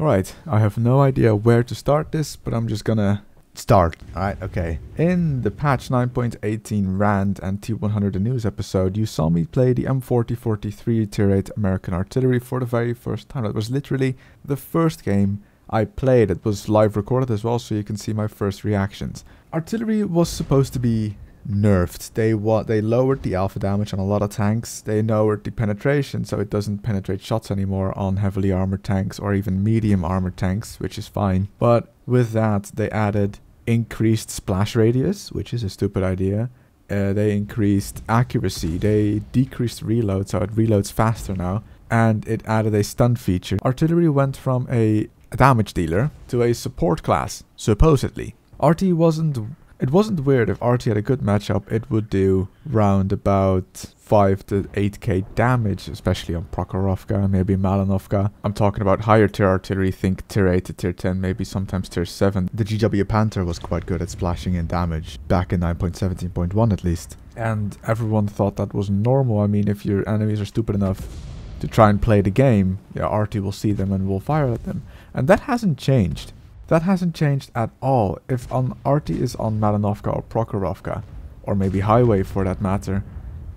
Alright, I have no idea where to start this, but I'm just gonna start. Alright, okay. In the patch 9.18 Rand and T100 the news episode, you saw me play the M4043 Tier 8 American Artillery for the very first time. That was literally the first game I played. It was live recorded as well, so you can see my first reactions. Artillery was supposed to be nerfed. They lowered the alpha damage on a lot of tanks. They lowered the penetration, so it doesn't penetrate shots anymore on heavily armored tanks or even medium armored tanks, which is fine. But with that, they added increased splash radius, which is a stupid idea. They increased accuracy. They decreased reload, so it reloads faster now. And it added a stun feature. Artillery went from a damage dealer to a support class, supposedly. It wasn't weird. If arty had a good matchup, it would do round about 5 to 8k damage, especially on Prokhorovka, maybe Malinovka. I'm talking about higher tier artillery, think tier 8 to tier 10, maybe sometimes tier 7. The GW Panther was quite good at splashing in damage, back in 9.17.1 at least. And everyone thought that was normal. I mean, if your enemies are stupid enough to try and play the game, yeah, arty will see them and will fire at them. And that hasn't changed. That hasn't changed at all. If arty is on Malinovka or Prokhorovka, or maybe Highway for that matter,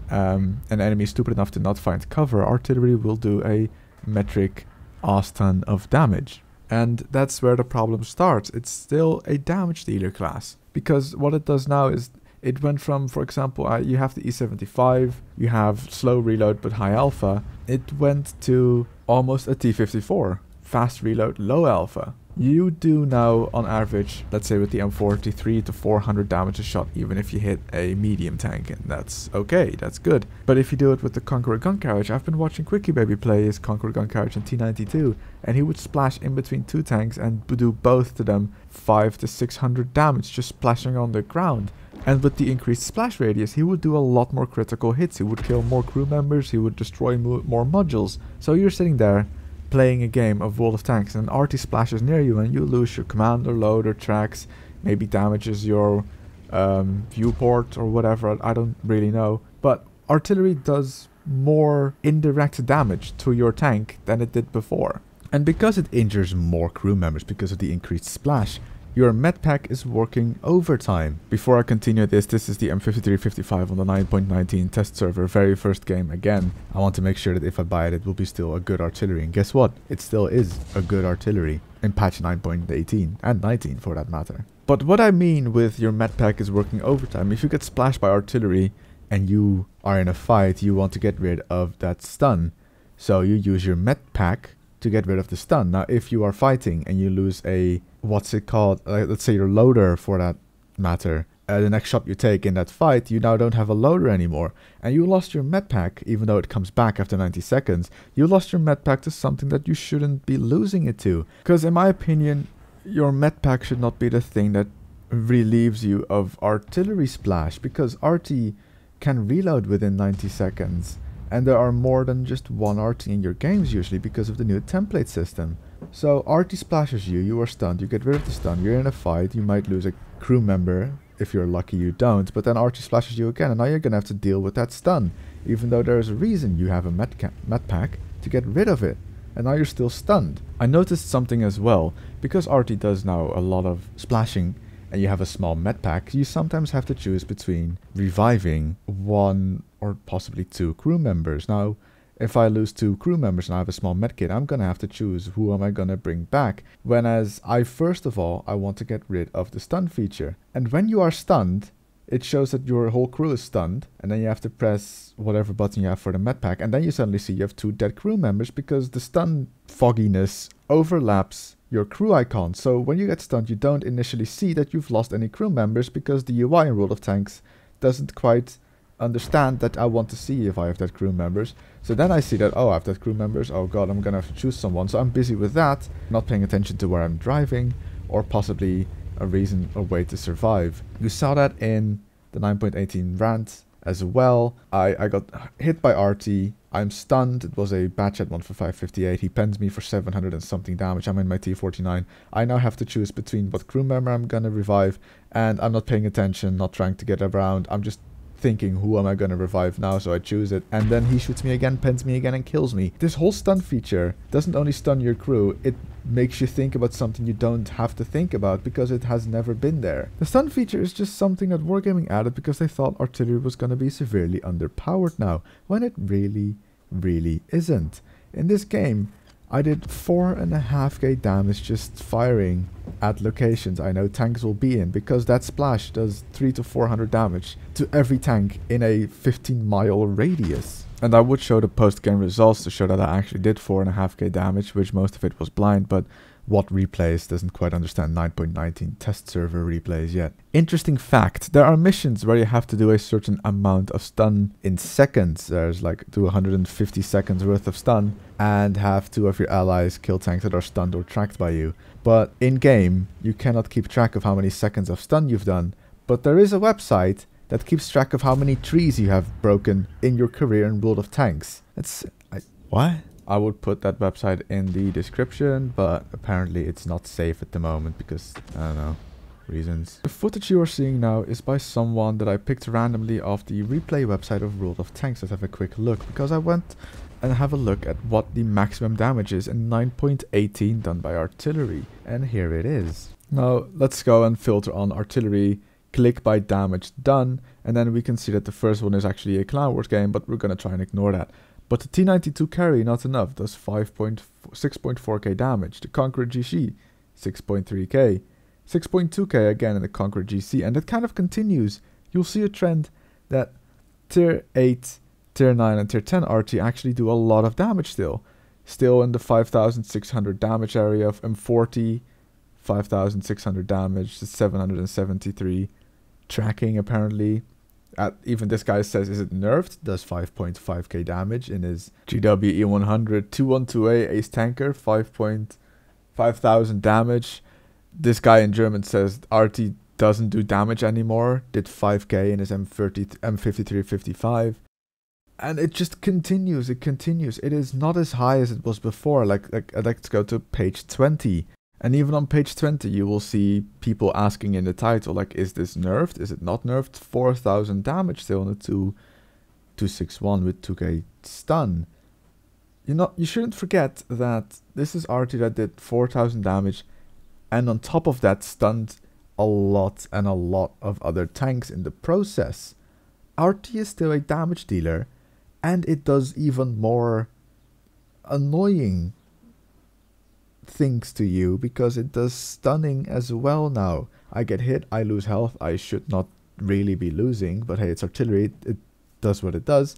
an enemy is stupid enough to not find cover, artillery will do a metric ass ton of damage. And that's where the problem starts. It's still a damage dealer class. Because what it does now is, it went from, for example, you have the E75, you have slow reload but high alpha. It went to almost a T54, fast reload, low alpha. You do now, on average, let's say with the M43 to 400 damage a shot, even if you hit a medium tank, and that's okay, that's good. But if you do it with the Conqueror gun carriage, I've been watching Quickie Baby play his Conqueror gun carriage in T92, and he would splash in between two tanks and do both to them 500 to 600 damage just splashing on the ground. And with the increased splash radius, he would do a lot more critical hits. He would kill more crew members, he would destroy more modules. So you're sitting there playing a game of World of Tanks and an arty splashes near you and you lose your commander, loader, tracks, maybe damages your viewport or whatever, I don't really know. But artillery does more indirect damage to your tank than it did before. And because it injures more crew members because of the increased splash, your medpack is working overtime. Before I continue this is the M5355 on the 9.19 test server, very first game again. I want to make sure that if I buy it, it will be still a good artillery. And guess what? It still is a good artillery in patch 9.18 and 19 for that matter. But what I mean with your medpack is working overtime, if you get splashed by artillery and you are in a fight, you want to get rid of that stun. So you use your medpack to get rid of the stun. Now, if you are fighting and you lose a, what's it called, let's say your loader for that matter, the next shot you take in that fight, you now don't have a loader anymore, and you lost your medpack, even though it comes back after 90 seconds, you lost your medpack to something that you shouldn't be losing it to. Because in my opinion, your medpack should not be the thing that relieves you of artillery splash, because arty can reload within 90 seconds. And there are more than just one arty in your games usually because of the new template system. So arty splashes you, you are stunned, you get rid of the stun, you're in a fight, you might lose a crew member, if you're lucky you don't, but then arty splashes you again and now you're gonna have to deal with that stun. Even though there's a reason you have a medpack to get rid of it. And now you're still stunned. I noticed something as well, because arty does now a lot of splashing, and you have a small medpack, you sometimes have to choose between reviving one or possibly two crew members. Now, if I lose two crew members and I have a small medkit, I'm gonna have to choose who am I gonna bring back. Whereas first of all, I want to get rid of the stun feature. And when you are stunned, it shows that your whole crew is stunned, and then you have to press whatever button you have for the medpack, and then you suddenly see you have two dead crew members because the stun fogginess overlaps your crew icon. So when you get stunned, you don't initially see that you've lost any crew members because the UI in World of Tanks doesn't quite understand that I want to see if I have dead crew members. So then I see that, oh, I have dead crew members, oh god, I'm gonna have to choose someone. So I'm busy with that, not paying attention to where I'm driving, or possibly a way to survive. You saw that in the 9.18 rant as well. I got hit by arty, I'm stunned, it was a batch at 1 for 558, he pens me for 700 and something damage, I'm in my T49. I now have to choose between what crew member I'm gonna revive, and I'm not paying attention, not trying to get around, I'm just thinking, who am I gonna revive now? So I choose it, and then he shoots me again, pins me again, and kills me. This whole stun feature doesn't only stun your crew, it makes you think about something you don't have to think about because it has never been there. The stun feature is just something that Wargaming added because they thought artillery was gonna be severely underpowered now, when it really isn't. In this game, I did 4.5k damage just firing at locations I know tanks will be in, because that splash does 300 to 400 damage to every tank in a 15-mile radius. And I would show the post-game results to show that I actually did 4.5k damage, which most of it was blind, but what replays doesn't quite understand 9.19 test server replays yet. Interesting fact, there are missions where you have to do a certain amount of stun in seconds. There's like do 150 seconds worth of stun and have 2 of your allies kill tanks that are stunned or tracked by you. But in game, you cannot keep track of how many seconds of stun you've done, but there is a website that keeps track of how many trees you have broken in your career in World of Tanks. What? I would put that website in the description, but apparently it's not safe at the moment because, I don't know, reasons. The footage you are seeing now is by someone that I picked randomly off the replay website of World of Tanks. Let's have a quick look, because I went and have a look at what the maximum damage is in 9.18 done by artillery. And here it is. Now, let's go and filter on artillery, click by damage done, and then we can see that the first one is actually a Clan Wars game, but we're going to try and ignore that. But the T92 carry, not enough, does 6.4k damage. The Conqueror GC, 6.3k. 6.2k again in the Conqueror GC. And it kind of continues. You'll see a trend that Tier 8, Tier 9 and Tier 10 arty actually do a lot of damage still. Still in the 5,600 damage area of M40. 5,600 damage, 773. Tracking apparently. Even this guy says, is it nerfed? Does 5.5k damage in his GW E100 212A Ace Tanker, 5,000 damage. This guy in German says arty doesn't do damage anymore, did 5k in his M5355. And it just continues, it continues. It is not as high as it was before. Let's go to page 20. And even on page 20, you will see people asking in the title, like, is this nerfed? Is it not nerfed? 4,000 damage still on the 261 with 2k stun. You shouldn't forget that this is arty that did 4,000 damage, and on top of that stunned a lot of other tanks in the process. Arty is still a damage dealer, and it does even more annoying things to you because it does stunning as well now. I get hit, I lose health, I should not really be losing, but hey, it's artillery, it does what it does.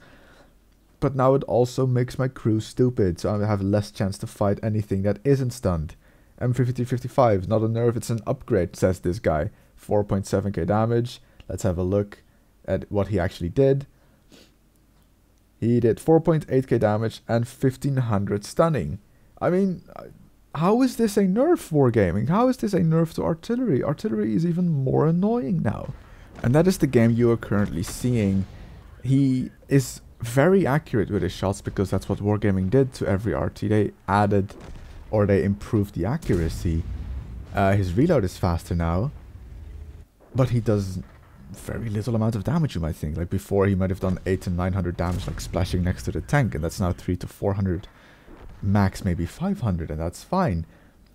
But now it also makes my crew stupid, so I have less chance to fight anything that isn't stunned. M5355 is not a nerf, it's an upgrade, says this guy. 4.7k damage. Let's have a look at what he actually did. He did 4.8k damage and 1500 stunning. I mean, how is this a nerf for Wargaming? How is this a nerf to artillery? Artillery is even more annoying now. And that is the game you are currently seeing. He is very accurate with his shots because that's what Wargaming did to every arty. They added, or they improved the accuracy. His reload is faster now, but he does very little amount of damage, you might think. Like before, he might have done 800 to 900 damage, like splashing next to the tank, and that's now 300 to 400. Max maybe 500, and that's fine.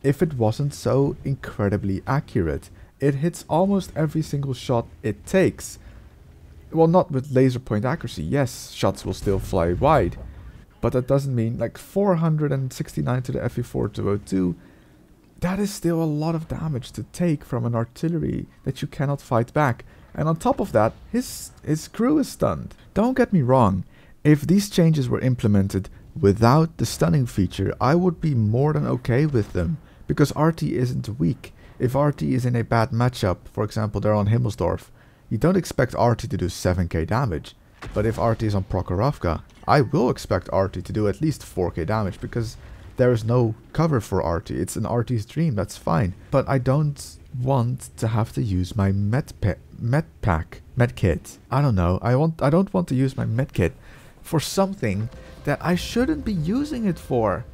If it wasn't so incredibly accurate, it hits almost every single shot it takes. Well, not with laser point accuracy. Yes, shots will still fly wide, but that doesn't mean, like, 469 to the FE4 202. That is still a lot of damage to take from an artillery that you cannot fight back. And on top of that, his crew is stunned. Don't get me wrong, if these changes were implemented without the stunning feature, I would be more than okay with them, because arty isn't weak. If arty is in a bad matchup, for example they're on Himmelsdorf, you don't expect arty to do 7k damage. But if arty is on Prokhorovka, I will expect arty to do at least 4k damage, because there is no cover for arty. It's an arty's dream, that's fine. But I don't want to have to use my medkit. I don't know. I don't want to use my medkit for something that I shouldn't be using it for.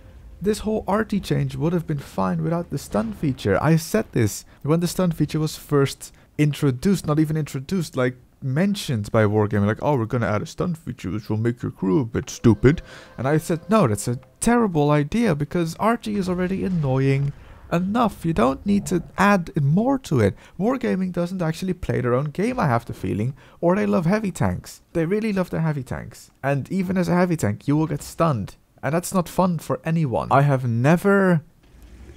This whole arty change would have been fine without the stun feature. I said this when the stun feature was first introduced, not even introduced, like mentioned by Wargaming, like, oh, we're gonna add a stun feature which will make your crew a bit stupid. And I said, no, that's a terrible idea because arty is already annoying enough. You don't need to add more to it. Wargaming doesn't actually play their own game, I have the feeling, or they love heavy tanks. They really love their heavy tanks. And even as a heavy tank, you will get stunned. And that's not fun for anyone. I have never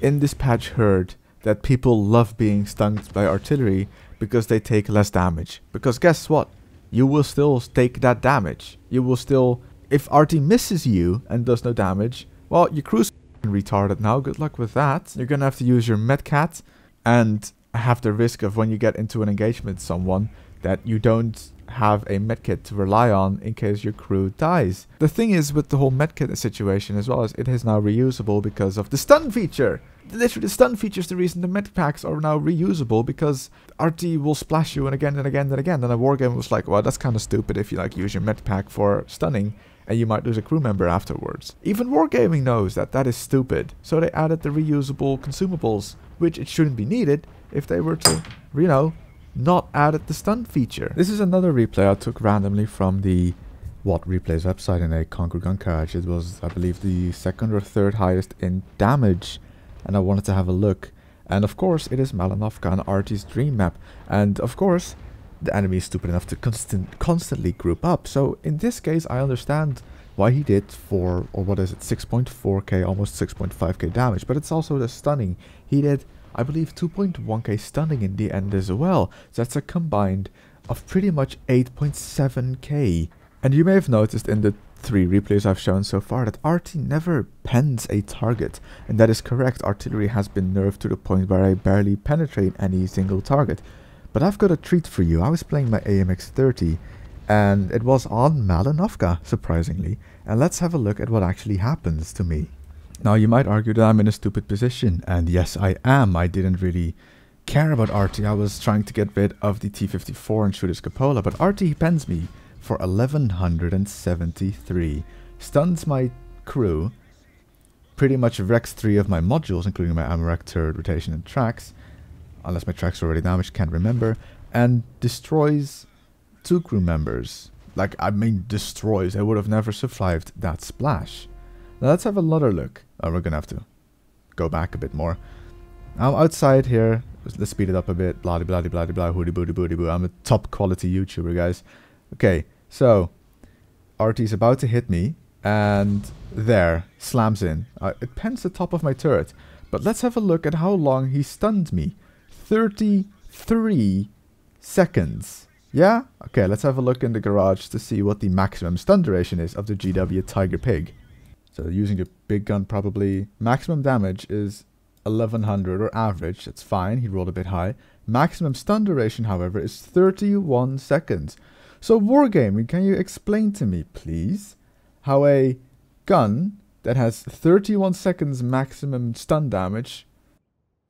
in this patch heard that people love being stunned by artillery because they take less damage. Because guess what? You will still take that damage. You will still... If arty misses you and does no damage, well, your crew's retarded now. Good luck with that. You're gonna have to use your medcat and have the risk of when you get into an engagement with someone that you don't have a medkit to rely on in case your crew dies. The thing is with the whole medkit situation as well as it is now reusable because of the stun feature. Literally, the stun feature is the reason the med packs are now reusable because arty will splash you and again and again and again. And a wargame was like, well, that's kind of stupid if you like use your med pack for stunning and you might lose a crew member afterwards. Even Wargaming knows that that is stupid. So they added the reusable consumables, which it shouldn't be needed if they were to, you know, not added the stun feature. This is another replay I took randomly from the What Replays website in a Conquer Gun Carriage. It was, I believe, the second or third highest in damage. And I wanted to have a look. And of course, it is Malinovka and arty's dream map. And of course, the enemy is stupid enough to constantly group up. So in this case, I understand why he did 6.4k, almost 6.5k damage. But it's also the stunning. He did, I believe, 2.1k stunning in the end as well. So that's a combined of pretty much 8.7k. And you may have noticed in the 3 replays I've shown so far that arty never pens a target. And that is correct. Artillery has been nerfed to the point where I barely penetrate any single target. But I've got a treat for you. I was playing my AMX-30 and it was on Malinovka, surprisingly. And let's have a look at what actually happens to me. Now you might argue that I'm in a stupid position, and yes I am. I didn't really care about arty. I was trying to get rid of the T-54 and shoot his cupola, but arty pens me for 1173. Stuns my crew, pretty much wrecks 3 of my modules, including my ammo rack, turret, rotation and tracks. Unless my tracks are already damaged, can't remember. And destroys 2 crew members. Like, I mean destroys. I would have never survived that splash. Now let's have another look. Oh, we're gonna have to go back a bit more. I'm outside here. Let's speed it up a bit. Blah blah blah blah blah. Hooty booty booty boo. I'm a top quality YouTuber, guys. Okay, so arty's about to hit me, and there, slams in. It pens the top of my turret. But let's have a look at how long he stunned me. 33 seconds. Yeah? Okay, let's have a look in the garage to see what the maximum stun duration is of the GW Tiger Pig. So using the big gun probably. Maximum damage is 1100 or average. That's fine. He rolled a bit high. Maximum stun duration, however, is 31 seconds. So Wargaming, can you explain to me, please, how a gun that has 31 seconds maximum stun damage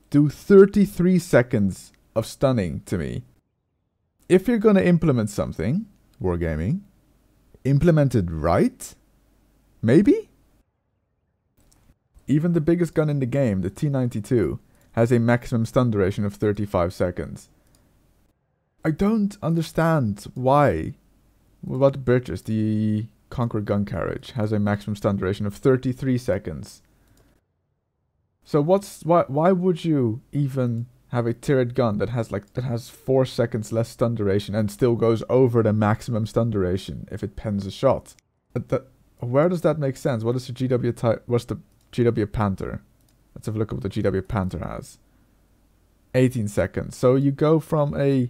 do 33 seconds of stunning to me? If you're gonna implement something, Wargaming, implement it right? Maybe? Even the biggest gun in the game, the T92, has a maximum stun duration of 35 seconds. I don't understand why. What about the British? The Conquer Gun Carriage has a maximum stun duration of 33 seconds. So why would you even have a turret gun that has 4 seconds less stun duration and still goes over the maximum stun duration if it pens a shot? Where does that make sense? What is the GW type? What's the GW Panther? Let's have a look at what the GW Panther has. 18 seconds. So you go from a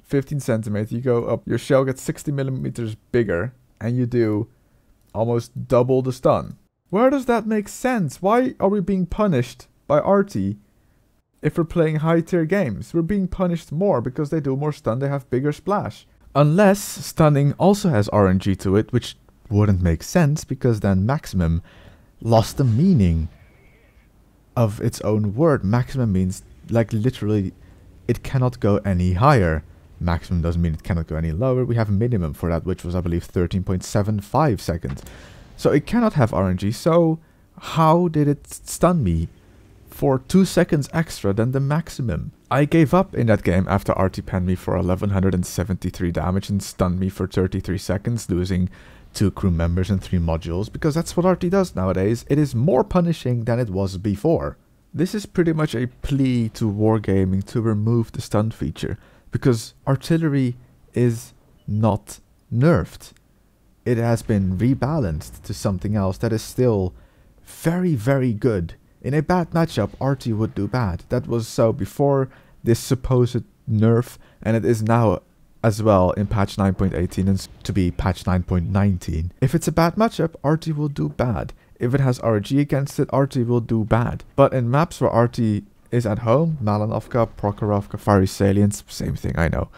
15 centimeter, you go up, your shell gets 60 millimeters bigger, and you do almost double the stun. Where does that make sense? Why are we being punished by arty if we're playing high tier games? We're being punished more because they do more stun, they have bigger splash. Unless stunning also has RNG to it, which wouldn't make sense because then maximum lost the meaning of its own word. Maximum means, like, literally it cannot go any higher. Maximum doesn't mean it cannot go any lower. We have a minimum for that, which was, I believe, 13.75 seconds. So it cannot have RNG. So how did it stun me for 2 seconds extra than the maximum. I gave up in that game after arty penned me for 1173 damage and stunned me for 33 seconds, losing 2 crew members and 3 modules, because that's what arty does nowadays. It is more punishing than it was before. This is pretty much a plea to Wargaming to remove the stun feature, because artillery is not nerfed. It has been rebalanced to something else that is still very, very good. In a bad matchup, arty would do bad. That was so before this supposed nerf, and it is now as well in patch 9.18 and to be patch 9.19. If it's a bad matchup, arty will do bad. If it has RG against it, arty will do bad. But in maps where arty is at home, Malinovka, Prokhorovka, Fiery Salients, same thing, I know.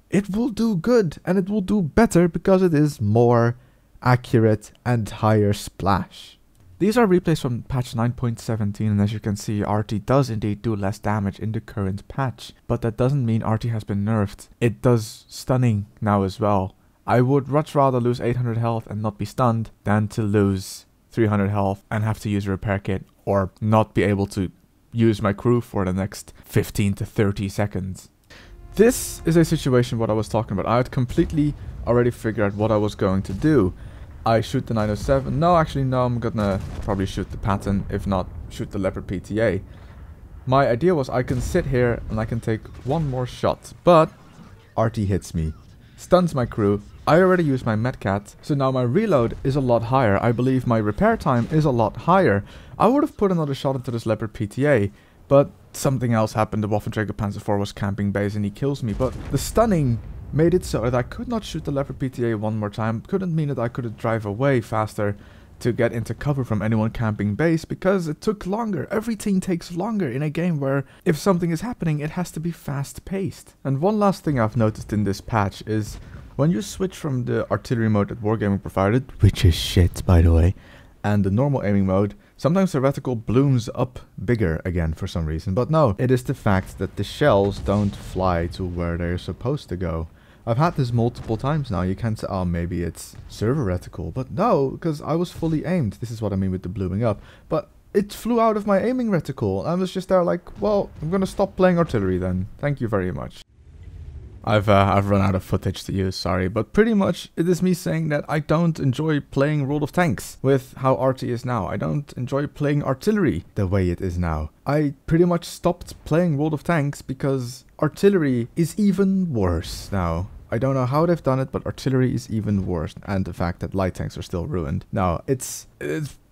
It will do good, and it will do better because it is more accurate and higher splash. These are replays from patch 9.17, and as you can see, arty does indeed do less damage in the current patch. But that doesn't mean arty has been nerfed. It does stunning now as well. I would much rather lose 800 health and not be stunned than to lose 300 health and have to use a repair kit or not be able to use my crew for the next 15 to 30 seconds. This is a situation what I was talking about. I had completely already figured out what I was going to do. I shoot the 907. No, actually, no, I'm gonna probably shoot the Patton. If not, shoot the Leopard PTA. My idea was I can sit here and I can take one more shot. But arty hits me, stuns my crew. I already used my Medcat, so now my reload is a lot higher. I believe my repair time is a lot higher. I would have put another shot into this Leopard PTA, but something else happened. The Waffenträger Panzer IV was camping base and he kills me. But the stunning made it so that I could not shoot the Leopard PTA one more time. Couldn't mean that I could drive away faster to get into cover from anyone camping base, because it took longer. Everything takes longer in a game where if something is happening, it has to be fast paced. And one last thing I've noticed in this patch is when you switch from the artillery mode that Wargaming provided, which is shit by the way, and the normal aiming mode, sometimes the reticle blooms up bigger again for some reason. But no, it is the fact that the shells don't fly to where they're supposed to go. I've had this multiple times now. You can't say, oh, maybe it's server reticle. But no, because I was fully aimed. This is what I mean with the blooming up. But it flew out of my aiming reticle. I was just there like, well, I'm going to stop playing artillery then. Thank you very much. I've run out of footage to use, sorry, but pretty much it is me saying that I don't enjoy playing World of Tanks with how arty is now. I don't enjoy playing artillery the way it is now. I pretty much stopped playing World of Tanks because artillery is even worse now. I don't know how they've done it, but artillery is even worse, and the fact that light tanks are still ruined. Now, it's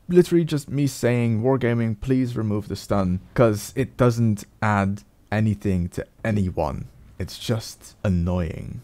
literally just me saying, Wargaming, please remove the stun, because it doesn't add anything to anyone. It's just annoying.